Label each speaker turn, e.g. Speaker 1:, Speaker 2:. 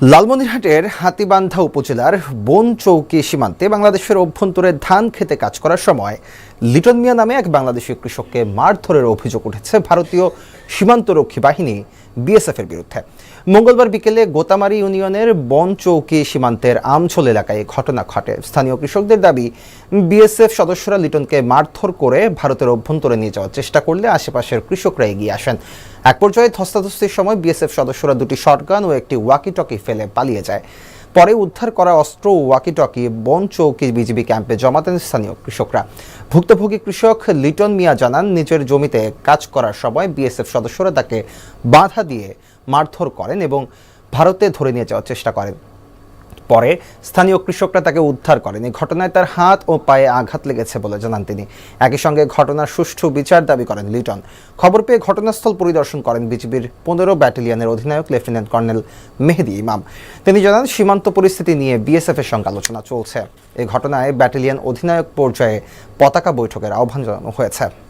Speaker 1: লালমনিরহাটের হাতীবান্ধা উপজেলার বনচৌকি সীমান্তে বাংলাদেশের অভ্যন্তরে ধান খেতে কাজ করার সময় লিটন মিয়া নামে এক বাংলাদেশি কৃষককে মারধরের অভিযোগ উঠেছে ভারতীয় সীমান্তরক্ষী বাহিনী বিএসএফের বিরুদ্ধে। মঙ্গলবার বিকেলে গোতামারি ইউনিয়নের বনচৌকি সীমান্তের আমছল এলাকায় ঘটনা ঘটে। স্থানীয় কৃষকদের দাবি, বিএসএফ সদস্যরা লিটনকে মারধর করে ভারতের অভ্যন্তরে নিয়ে যাওয়ার চেষ্টা করলে আশেপাশের কৃষকরা এগিয়ে আসেন। এক পর্যায়ে ধস্তাধস্তির সময় বিএসএফ সদস্যরা দুটি শটগান ও একটি ওয়াকি-টকি ফেলে পালিয়ে যায়। পরে উদ্ধার করা অস্ত্র ও ওয়াকি-টকি বনচৌকি বিজিবি ক্যাম্পে জমা দেন স্থানীয় কৃষকরা। ভুক্তভোগী কৃষক লিটন মিয়া জানান, নিজের জমিতে কাজ করার সময় বিএসএফ সদস্যরা তাকে বাধা দিয়ে মারধর করেন এবং ভারতে ধরে নিয়ে যাওয়ার চেষ্টা করেন। পরে স্থানীয় কৃষকরা তাকে উদ্ধার করেন। এই ঘটনায় তার হাত ও পায়ে আঘাত লেগেছে বলে জানান তিনি। একই সঙ্গে ঘটনার সুষ্ঠু বিচার দাবি করেন লিটন। খবর পেয়ে ঘটনাস্থল পরিদর্শন করেন বিজিবির 15 ব্যাটালিয়নের অধিনায়ক লেফটেন্যান্ট কর্নেল মেহেদি ইমাম। তিনি জানান, সীমান্ত পরিস্থিতি নিয়ে বিএসএফ এর সঙ্গে আলোচনা চলছে। এই ঘটনায় ব্যাটালিয়ন অধিনায়ক পর্যায়ে পতাকা বৈঠকের আহ্বান জানানো হয়েছে।